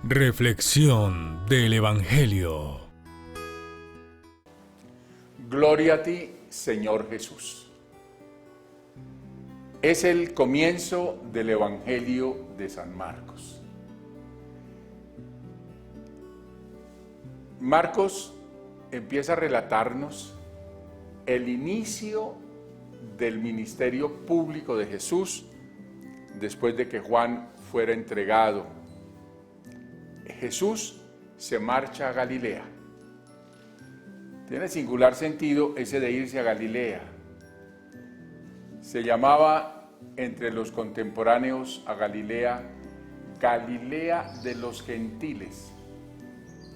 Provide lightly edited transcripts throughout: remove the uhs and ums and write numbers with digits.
Reflexión del Evangelio. Gloria a ti, Señor Jesús. Es el comienzo del Evangelio de San Marcos. Marcos empieza a relatarnos el inicio del ministerio público de Jesús después de que Juan fuera entregado. Jesús se marcha a Galilea. Tiene singular sentido ese de irse a Galilea. Se llamaba entre los contemporáneos a Galilea, Galilea de los Gentiles,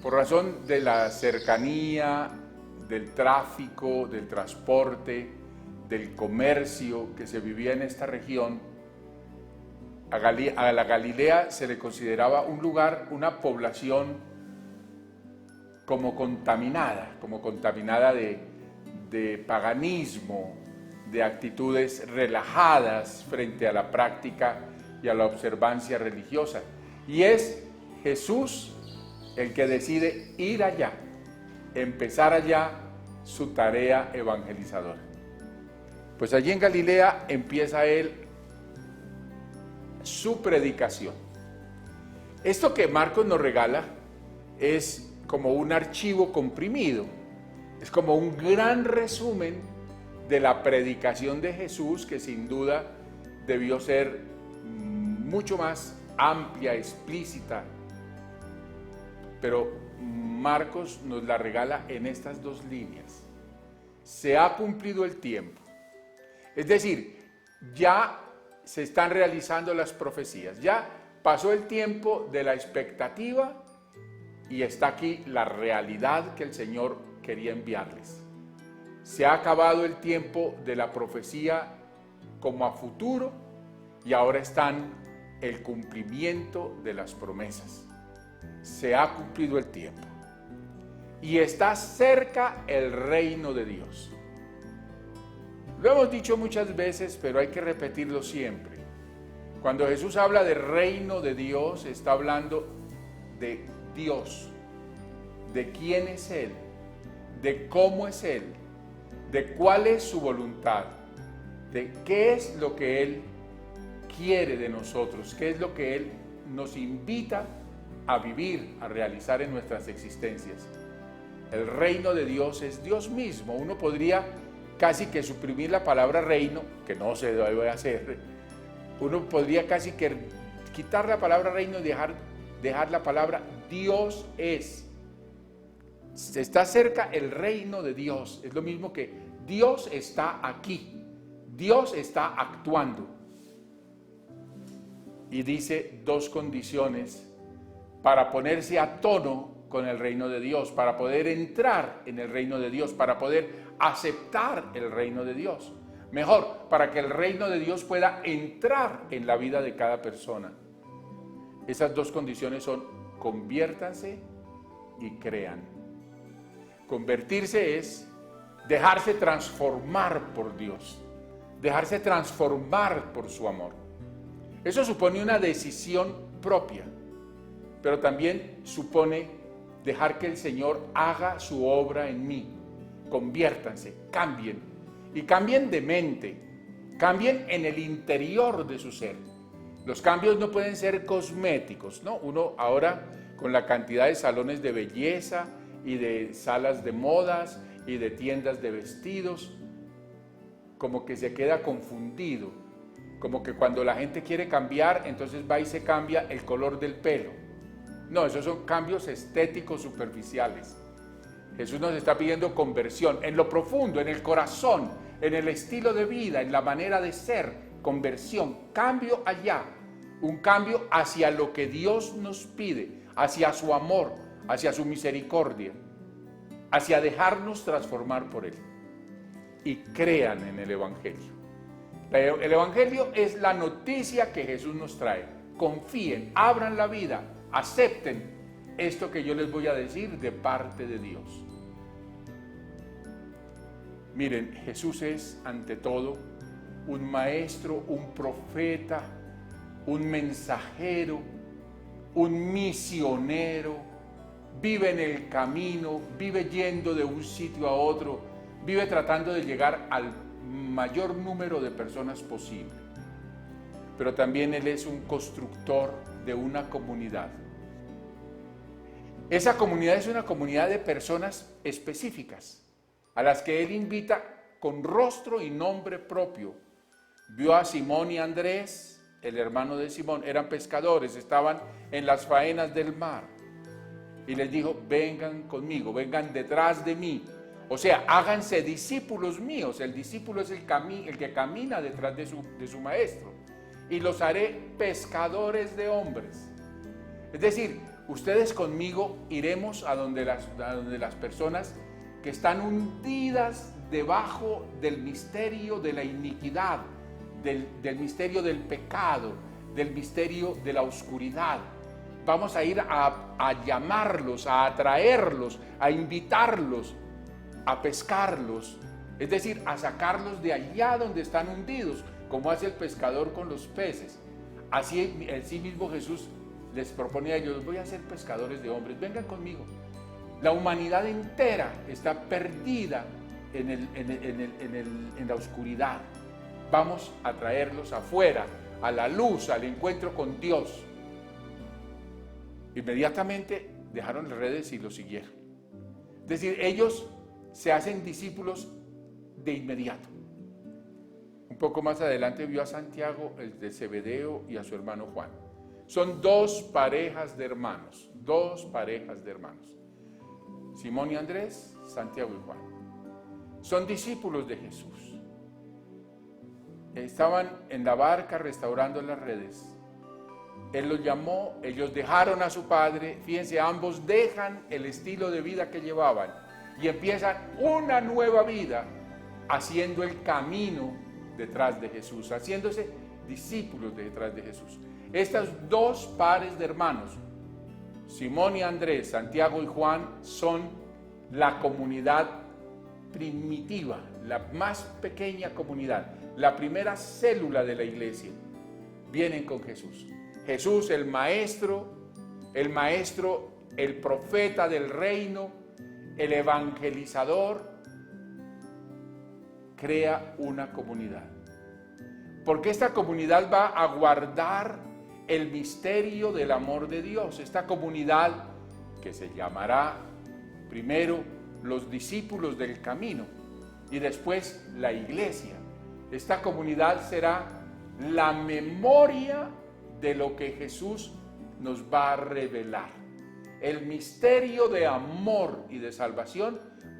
por razón de la cercanía, del tráfico, del transporte, del comercio que se vivía en esta región. A la Galilea se le consideraba un lugar, una población como contaminada de paganismo, de actitudes relajadas frente a la práctica y a la observancia religiosa. Y es Jesús el que decide ir allá, empezar allá su tarea evangelizadora. Pues allí en Galilea empieza él su predicación. Esto que Marcos nos regala es como un archivo comprimido, es como un gran resumen de la predicación de Jesús, que sin duda debió ser mucho más amplia, explícita, pero Marcos nos la regala en estas dos líneas. Se ha cumplido el tiempo, es decir, ya se están realizando las profecías, ya pasó el tiempo de la expectativa y está aquí la realidad que el Señor quería enviarles. Se ha acabado el tiempo de la profecía como a futuro y ahora están el cumplimiento de las promesas. Se ha cumplido el tiempo y está cerca el reino de Dios. Lo hemos dicho muchas veces, pero hay que repetirlo siempre. Cuando Jesús habla de reino de Dios, está hablando de Dios, de quién es Él, de cómo es Él, de cuál es su voluntad, de qué es lo que Él quiere de nosotros, qué es lo que Él nos invita a vivir, a realizar en nuestras existencias. El reino de Dios es Dios mismo. Uno podría casi que suprimir la palabra reino, que no se debe hacer. Uno podría casi que quitar la palabra reino y dejar la palabra Dios es. Está cerca el reino de Dios. Es lo mismo que Dios está aquí. Dios está actuando. Y dice dos condiciones para ponerse a tono con el reino de Dios, para poder entrar en el reino de Dios, para poder aceptar el reino de Dios. Mejor, para que el reino de Dios pueda entrar en la vida de cada persona. Esas dos condiciones son: conviértanse y crean. Convertirse es dejarse transformar por Dios, dejarse transformar por su amor. Eso supone una decisión propia, pero también supone dejar que el Señor haga su obra en mí. Conviértanse, cambien, y cambien de mente, cambien en el interior de su ser. Los cambios no pueden ser cosméticos, ¿no? Uno ahora, con la cantidad de salones de belleza y de salas de modas y de tiendas de vestidos, como que se queda confundido, como que cuando la gente quiere cambiar, entonces va y se cambia el color del pelo. No, esos son cambios estéticos superficiales. Jesús nos está pidiendo conversión en lo profundo, en el corazón, en el estilo de vida, en la manera de ser. Conversión, cambio allá, un cambio hacia lo que Dios nos pide, hacia su amor, hacia su misericordia, hacia dejarnos transformar por Él. Y crean en el Evangelio. El Evangelio es la noticia que Jesús nos trae. Confíen, abran la vida, acepten esto que yo les voy a decir de parte de Dios. Miren, Jesús es ante todo un maestro, un profeta, un mensajero un misionero, vive en el camino, vive yendo de un sitio a otro, vive tratando de llegar al mayor número de personas posible. Pero también él es un constructor de una comunidad. Esa comunidad es una comunidad de personas específicas, a las que él invita con rostro y nombre propio. Vio a Simón y Andrés, el hermano de Simón, eran pescadores, estaban en las faenas del mar. Y les dijo, vengan conmigo, vengan detrás de mí. O sea, háganse discípulos míos. El discípulo es el que camina detrás de su maestro. Y los haré pescadores de hombres. Es decir, ustedes conmigo iremos a donde las personas que están hundidas debajo del misterio de la iniquidad, del misterio del pecado, del misterio de la oscuridad. Vamos a ir a llamarlos, a atraerlos, a invitarlos, a pescarlos, es decir, a sacarlos de allá donde están hundidos, como hace el pescador con los peces. Así mismo Jesús les propone a ellos, voy a ser pescadores de hombres, vengan conmigo. La humanidad entera está perdida en la oscuridad. Vamos a traerlos afuera, a la luz, al encuentro con Dios. Inmediatamente dejaron las redes y lo siguieron. Es decir, ellos se hacen discípulos de inmediato. Un poco más adelante vio a Santiago, el de Zebedeo, y a su hermano Juan. Son dos parejas de hermanos. Simón y Andrés, Santiago y Juan. Son discípulos de Jesús. Estaban en la barca restaurando las redes. Él los llamó, ellos dejaron a su padre. Fíjense, ambos dejan el estilo de vida que llevaban y empiezan una nueva vida haciendo el camino detrás de Jesús, haciéndose discípulos detrás de Jesús. Estos dos pares de hermanos, Simón y Andrés, Santiago y Juan, son la comunidad primitiva, la más pequeña comunidad, la primera célula de la iglesia. Vienen con Jesús. Jesús, el maestro, el profeta del reino, el evangelizador, crea una comunidad. Porque esta comunidad va a guardar el misterio del amor de Dios. Esta comunidad que se llamará primero los discípulos del camino y después la iglesia. Esta comunidad será la memoria de lo que Jesús nos va a revelar. El misterio de amor y de salvación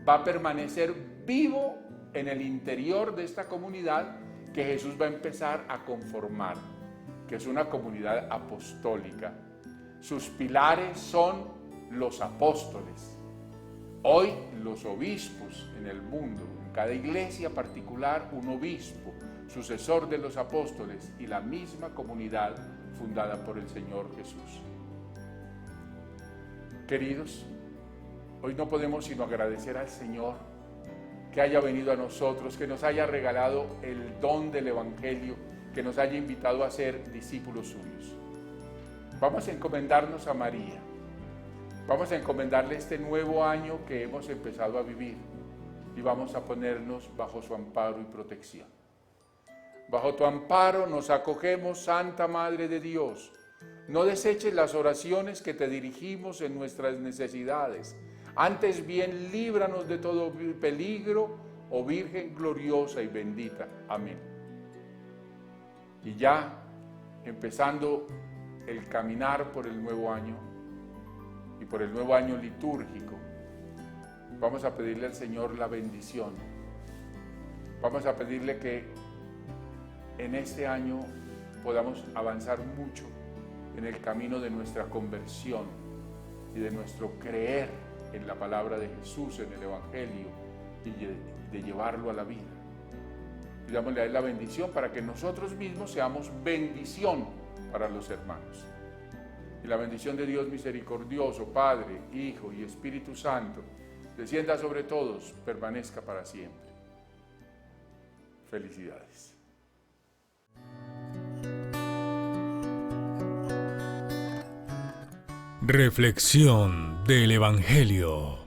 va a permanecer vivo en el interior de esta comunidad que Jesús va a empezar a conformar, que es una comunidad apostólica. Sus pilares son los apóstoles. Hoy los obispos en el mundo, en cada iglesia particular, un obispo, sucesor de los apóstoles, y la misma comunidad fundada por el Señor Jesús. Queridos, hoy no podemos sino agradecer al Señor que haya venido a nosotros, que nos haya regalado el don del Evangelio, que nos haya invitado a ser discípulos suyos. Vamos a encomendarnos a María. Vamos a encomendarle este nuevo año que hemos empezado a vivir y vamos a ponernos bajo su amparo y protección. Bajo tu amparo nos acogemos, Santa Madre de Dios. No deseches las oraciones que te dirigimos en nuestras necesidades. Antes bien, líbranos de todo peligro, oh Virgen gloriosa y bendita. Amén. Y ya, empezando el caminar por el nuevo año y por el nuevo año litúrgico, vamos a pedirle al Señor la bendición. Vamos a pedirle que en este año podamos avanzar mucho en el camino de nuestra conversión y de nuestro creer en la palabra de Jesús, en el Evangelio, y de llevarlo a la vida. Pidámosle a Él la bendición para que nosotros mismos seamos bendición para los hermanos. Y la bendición de Dios misericordioso, Padre, Hijo y Espíritu Santo, descienda sobre todos, permanezca para siempre. Felicidades. Reflexión del Evangelio.